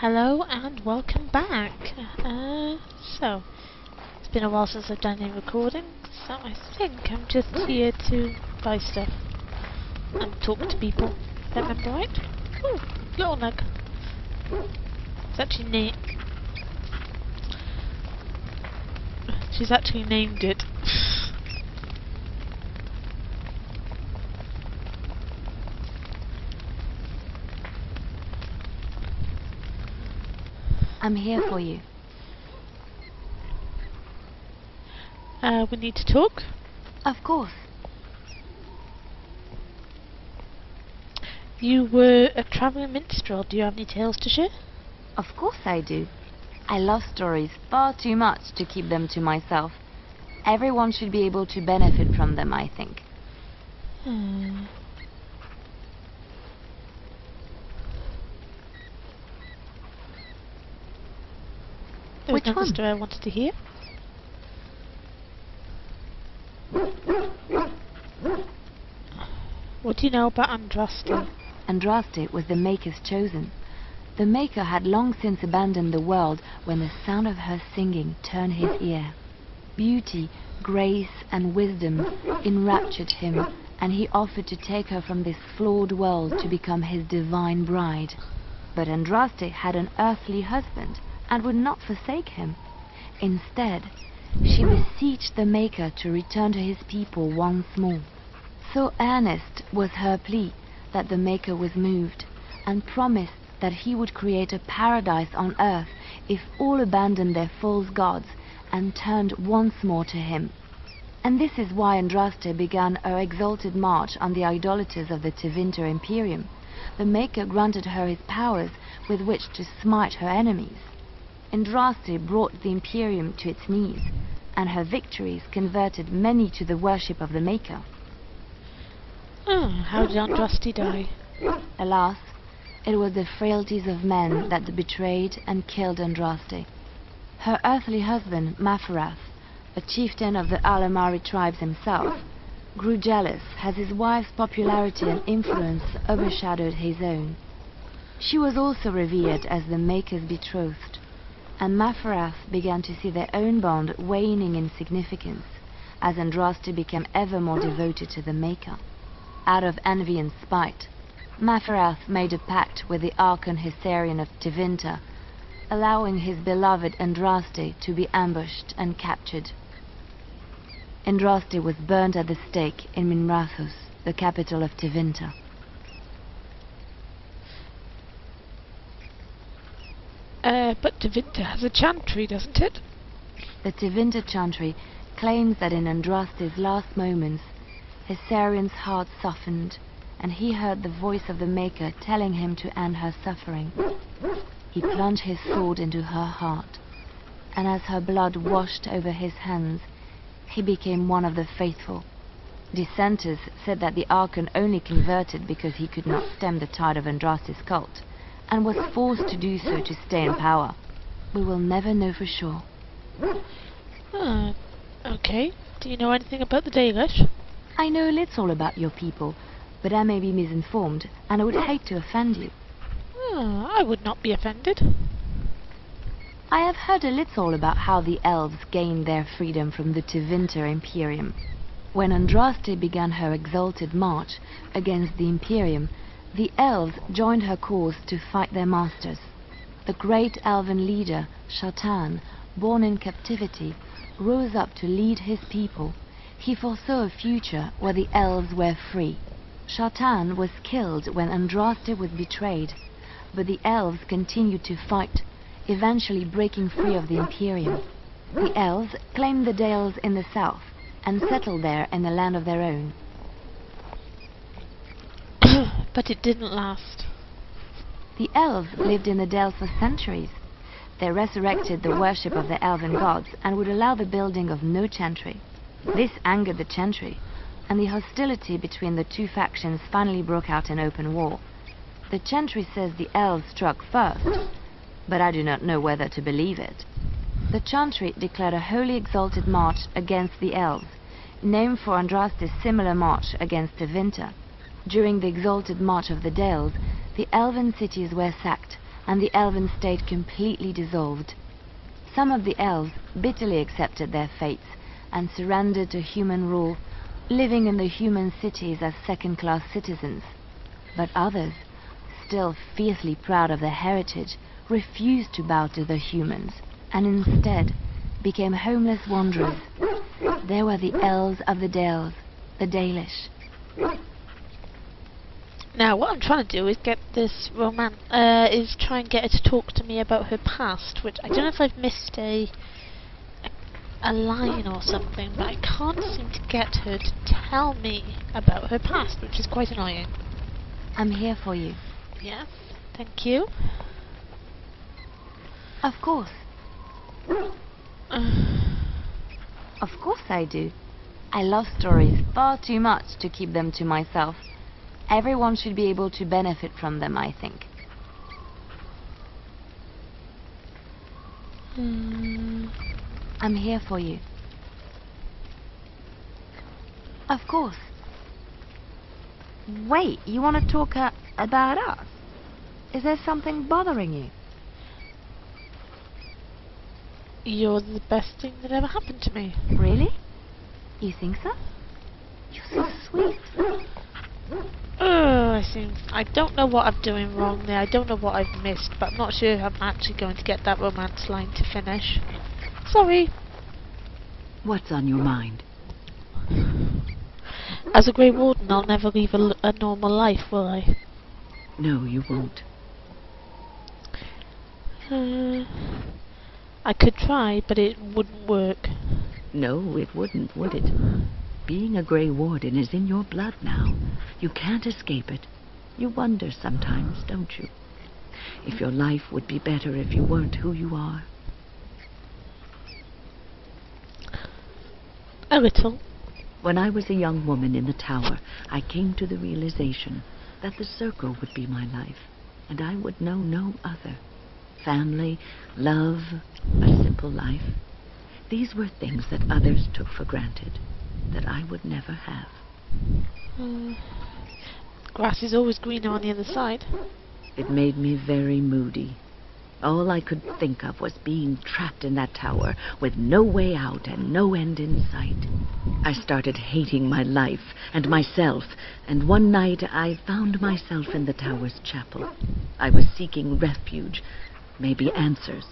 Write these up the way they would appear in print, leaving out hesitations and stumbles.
Hello and welcome back. So, it's been a while since I've done any recording, so I think I'm just here to buy stuff and talk to people. If I remember right? Ooh, little nug. It's actually she's actually named it. I'm here for you. We need to talk. Of course. You were a travelling minstrel. Do you have any tales to share? Of course I do. I love stories far too much to keep them to myself. Everyone should be able to benefit from them, I think. There was Which another one? story I wanted to hear. What do you know about Andraste? Andraste was the Maker's chosen. The Maker had long since abandoned the world when the sound of her singing turned his ear. Beauty, grace, and wisdom enraptured him, and he offered to take her from this flawed world to become his divine bride. But Andraste had an earthly husband and would not forsake him. Instead, she beseeched the Maker to return to his people once more. So earnest was her plea that the Maker was moved, and promised that he would create a paradise on earth if all abandoned their false gods and turned once more to him. And this is why Andraste began her exalted march on the idolaters of the Tevinter Imperium. The Maker granted her his powers with which to smite her enemies. Andraste brought the Imperium to its knees, and her victories converted many to the worship of the Maker. How did Andraste die? Alas, it was the frailties of men that betrayed and killed Andraste. Her earthly husband, Mafarath, a chieftain of the Alamari tribes himself, grew jealous as his wife's popularity and influence overshadowed his own. She was also revered as the Maker's betrothed, and Mafarath began to see their own bond waning in significance as Andraste became ever more devoted to the Maker. Out of envy and spite, Mafarath made a pact with the Archon Hysarian of Tevinter, allowing his beloved Andraste to be ambushed and captured. Andraste was burned at the stake in Minrathos, the capital of Tevinter. But Tevinter has a chantry, doesn't it? The Tevinter chantry claims that in Andraste's last moments, Hysarian's heart softened, and he heard the voice of the Maker telling him to end her suffering. He plunged his sword into her heart, and as her blood washed over his hands, he became one of the faithful. Dissenters said that the Archon only converted because he could not stem the tide of Andraste's cult, and was forced to do so to stay in power. We will never know for sure. Okay. Do you know anything about the Dalish? I know little about your people, but I may be misinformed, and I would hate to offend you. I would not be offended. I have heard a little about how the elves gained their freedom from the Tevinter Imperium. When Andraste began her exalted march against the Imperium, the elves joined her cause to fight their masters. The great elven leader, Shatan, born in captivity, rose up to lead his people. He foresaw a future where the elves were free. Shatan was killed when Andraste was betrayed, but the elves continued to fight, eventually breaking free of the Imperium. The elves claimed the Dales in the south and settled there in a land of their own. But it didn't last. The elves lived in the Dales for centuries. They resurrected the worship of the elven gods and would allow the building of no chantry. This angered the chantry, and the hostility between the two factions finally broke out in open war. The chantry says the elves struck first, but I do not know whether to believe it. The chantry declared a wholly exalted march against the elves, named for Andraste's similar march against Tevinter. During the exalted march of the Dales, the elven cities were sacked, and the elven state completely dissolved. Some of the elves bitterly accepted their fates and surrendered to human rule, living in the human cities as second-class citizens. But others, still fiercely proud of their heritage, refused to bow to the humans, and instead became homeless wanderers. There were the elves of the Dales, the Dalish. Now, what I'm trying to do is get this is try and get her to talk to me about her past, which I don't know if I've missed a line or something, but I can't seem to get her to tell me about her past, which is quite annoying. I'm here for you. Yes, thank you. Of course. Of course I do. I love stories far too much to keep them to myself. Everyone should be able to benefit from them, I think. I'm here for you. Of course. Wait, you want to talk about us? Is there something bothering you? You're the best thing that ever happened to me. Really? You think so? You're so sweet. I don't know what I'm doing wrong there. I don't know what I've missed, but I'm not sure if I'm actually going to get that romance line to finish. Sorry. What's on your mind? As a Grey Warden, I'll never live a normal life, will I? No, you won't. I could try, but it wouldn't work. No, it wouldn't, would it? Being a Grey Warden is in your blood now. You can't escape it. You wonder sometimes, don't you? If your life would be better if you weren't who you are. A little. When I was a young woman in the tower, I came to the realization that the circle would be my life, and I would know no other. Family, love, a simple life. These were things that others took for granted, that I would never have. Grass is always greener on the other side. It made me very moody. All I could think of was being trapped in that tower with no way out and no end in sight. I started hating my life and myself, and one night I found myself in the tower's chapel. I was seeking refuge, maybe answers.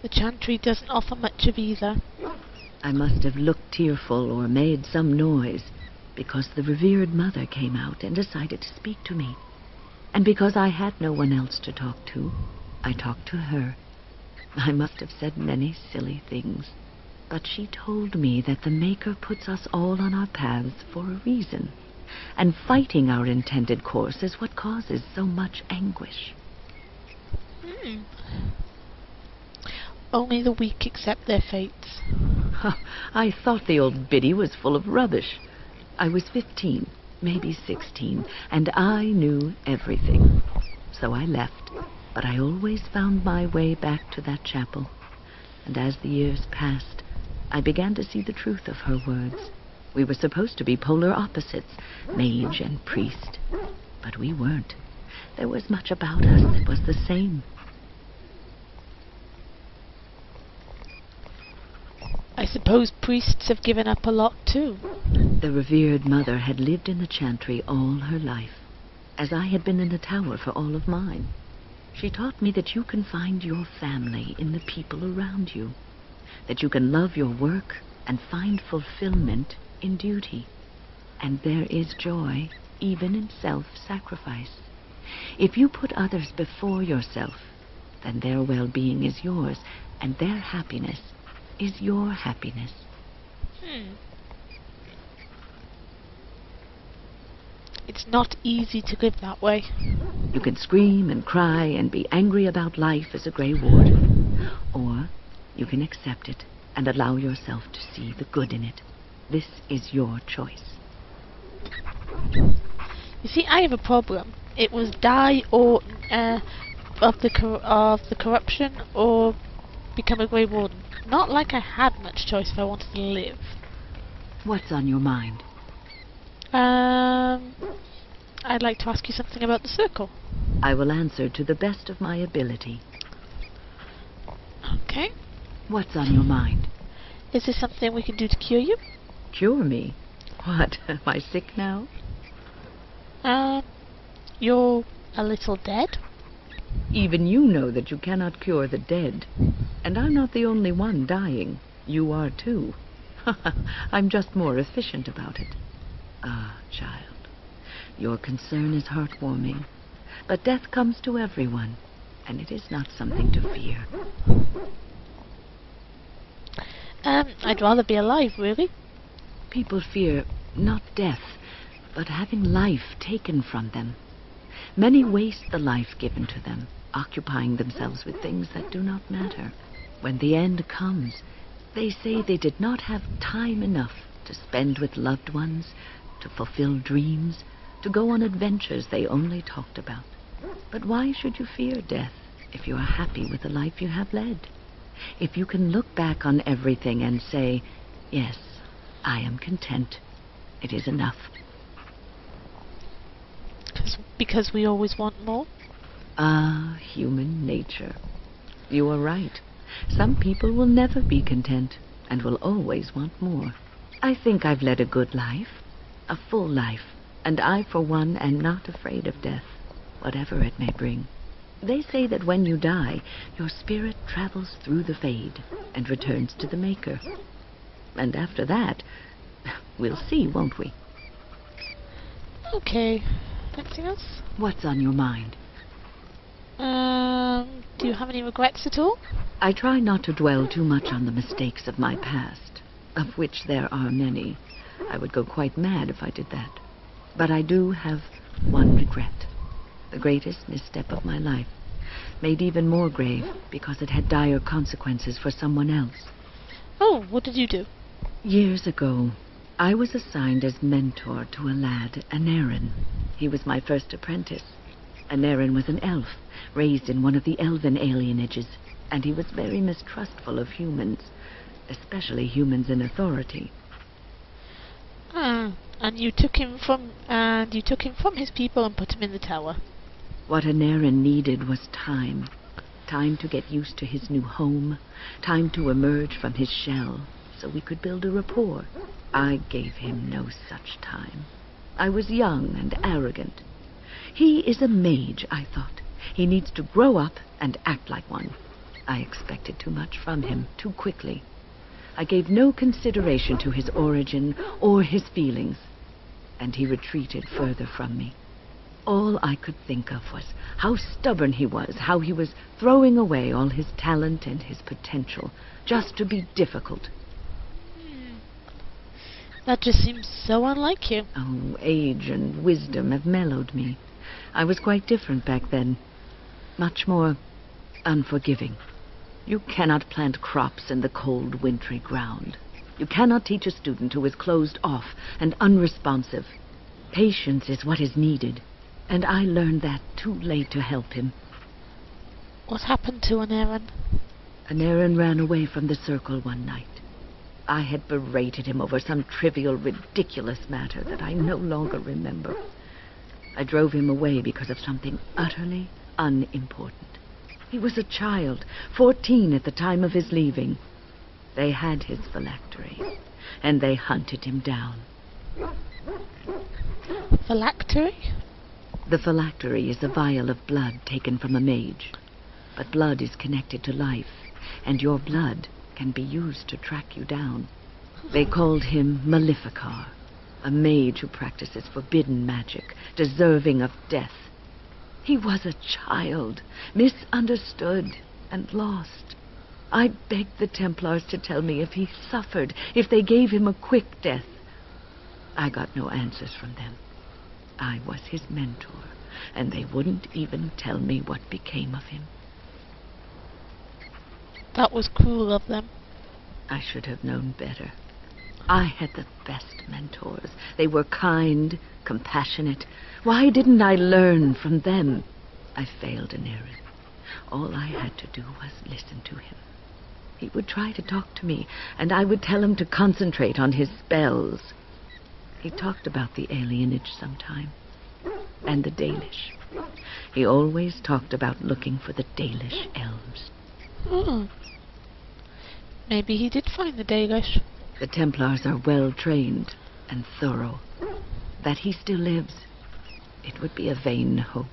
The chantry doesn't offer much of either. I must have looked tearful or made some noise, because the revered mother came out and decided to speak to me. And because I had no one else to talk to, I talked to her. I must have said many silly things, but she told me that the Maker puts us all on our paths for a reason, and fighting our intended course is what causes so much anguish. Only the weak accept their fates. I thought the old biddy was full of rubbish. I was 15, maybe 16, and I knew everything. So I left, but I always found my way back to that chapel. And as the years passed, I began to see the truth of her words. We were supposed to be polar opposites, mage and priest, but we weren't. There was much about us that was the same. I suppose priests have given up a lot too. The revered mother had lived in the chantry all her life, as I had been in the tower for all of mine. She taught me that you can find your family in the people around you, that you can love your work and find fulfillment in duty, and there is joy even in self-sacrifice. If you put others before yourself, then their well-being is yours, and their happiness is your happiness. It's not easy to live that way. You can scream and cry and be angry about life as a Grey Warden, or you can accept it and allow yourself to see the good in it. This is your choice. You see, I have a problem. It was die or of the corruption or become a Grey Warden. Not like I had much choice if I wanted to live. What's on your mind? I'd like to ask you something about the circle. I will answer to the best of my ability. Okay. What's on your mind? Is there something we can do to cure you? Cure me? What, am I sick now? You're a little dead. Even you know that you cannot cure the dead. And I'm not the only one dying. You are too. I'm just more efficient about it. Ah, child, your concern is heartwarming. But death comes to everyone, and it is not something to fear. I'd rather be alive, really. People fear not death, but having life taken from them. Many waste the life given to them, occupying themselves with things that do not matter. When the end comes, they say they did not have time enough to spend with loved ones, to fulfill dreams, to go on adventures they only talked about. But why should you fear death if you are happy with the life you have led? If you can look back on everything and say, yes, I am content, it is enough. Because we always want more? Ah, human nature. You are right. Some people will never be content and will always want more. I think I've led a good life, a full life, and I, for one, am not afraid of death, whatever it may bring. They say that when you die, your spirit travels through the fade and returns to the Maker. And after that, we'll see, won't we? Okay. Anything else? What's on your mind? Do you have any regrets at all? I try not to dwell too much on the mistakes of my past, of which there are many. I would go quite mad if I did that. But I do have one regret. The greatest misstep of my life, made even more grave because it had dire consequences for someone else. Oh, what did you do? Years ago, I was assigned as mentor to a lad, Anarin. He was my first apprentice. Anarin was an elf, raised in one of the elven alienages, and he was very mistrustful of humans, especially humans in authority. And you took him from his people and put him in the tower. What Anarin needed was time. Time to get used to his new home, time to emerge from his shell, so we could build a rapport. I gave him no such time. I was young and arrogant. He is a mage, I thought. He needs to grow up and act like one. I expected too much from him too quickly. I gave no consideration to his origin or his feelings, and he retreated further from me. All I could think of was how stubborn he was, how he was throwing away all his talent and his potential just to be difficult. That just seems so unlike you. Oh, age and wisdom have mellowed me. I was quite different back then. Much more unforgiving. You cannot plant crops in the cold, wintry ground. You cannot teach a student who is closed off and unresponsive. Patience is what is needed, and I learned that too late to help him. What happened to Anarin? Anarin ran away from the circle one night. I had berated him over some trivial, ridiculous matter that I no longer remember. I drove him away because of something utterly unimportant. He was a child, 14 at the time of his leaving. They had his phylacteries, and they hunted him down. Phylactery? The phylactery is a vial of blood taken from a mage. But blood is connected to life, and your blood can be used to track you down. They called him Maleficar, a mage who practices forbidden magic, deserving of death. He was a child, misunderstood and lost. I begged the Templars to tell me if he suffered, if they gave him a quick death. I got no answers from them. I was his mentor, and they wouldn't even tell me what became of him. That was cruel of them. I should have known better. I had the best mentors. They were kind, compassionate. Why didn't I learn from them? I failed Anarin. All I had to do was listen to him. He would try to talk to me, and I would tell him to concentrate on his spells. He talked about the alienage sometime. And the Dalish. He always talked about looking for the Dalish elves. Maybe he did find the Dalish. The Templars are well trained and thorough. That he still lives, it would be a vain hope.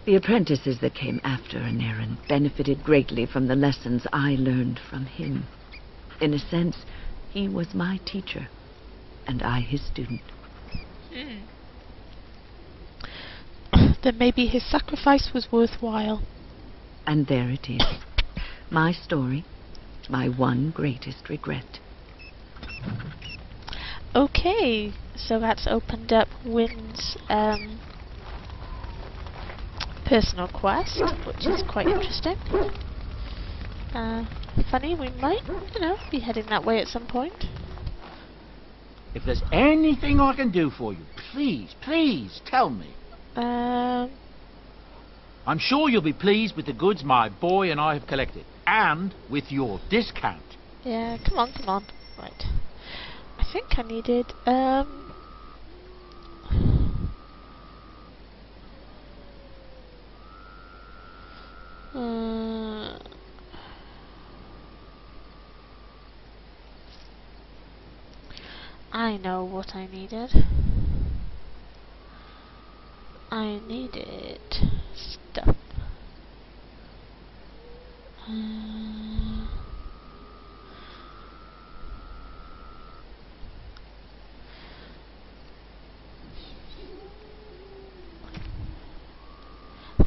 The apprentices that came after Anaran benefited greatly from the lessons I learned from him. In a sense, he was my teacher, and I his student. Then maybe his sacrifice was worthwhile. And there it is. My story, my one greatest regret. Okay, so that's opened up Wynn's personal quest, which is quite interesting. Funny, we might, be heading that way at some point. If there's anything I can do for you, please tell me. I'm sure you'll be pleased with the goods my boy and I have collected, and with your discount. Yeah, come on. Right. I think I needed, I know what I needed. I needed stuff.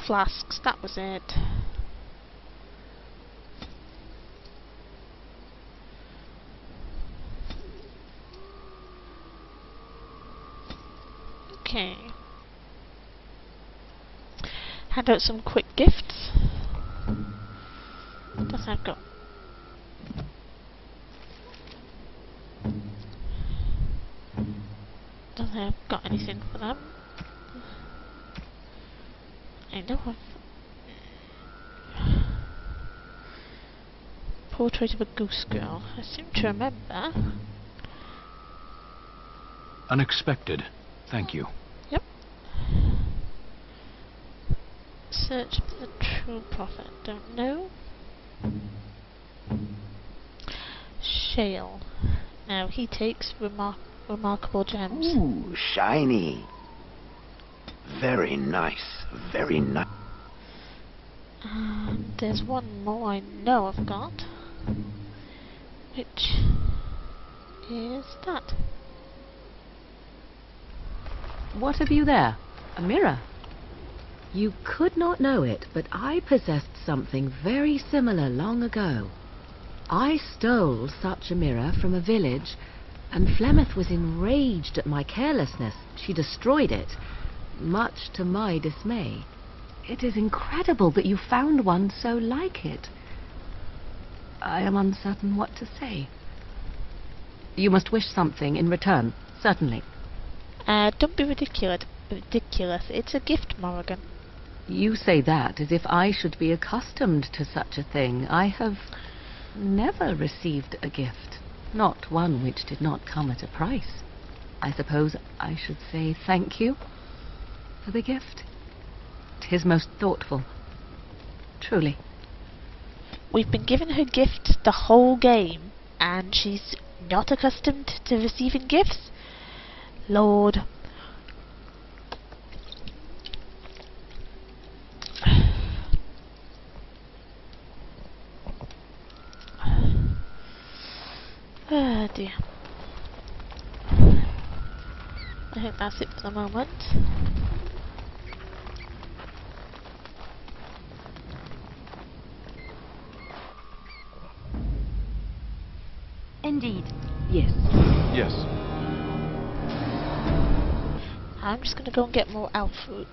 Flasks, that was it. Okay. Hand out some quick gifts. What else I've got? Don't think I've got anything for them. I know I've... Portrait of a goose girl. I seem to remember. Unexpected. Thank you. Yep. Search for the true prophet. Don't know. Shale. Now he takes remarkable gems. Ooh, shiny. Very nice. Very nice. And there's one more I know I've got. Which is that. What have you there? A mirror? You could not know it, but I possessed something very similar long ago. I stole such a mirror from a village, and Flemeth was enraged at my carelessness. She destroyed it, much to my dismay. It is incredible that you found one so like it. I am uncertain what to say. You must wish something in return, certainly. Don't be ridiculous. It's a gift, Morrigan. You say that as if I should be accustomed to such a thing. I have never received a gift, not one which did not come at a price. I suppose I should say thank you for the gift. 'Tis most thoughtful, truly. We've been giving her gifts the whole game, and she's not accustomed to receiving gifts? Lord. Oh dear. I think that's it for the moment. Indeed. Yes. Yes. I'm just going to go and get more elf fruit.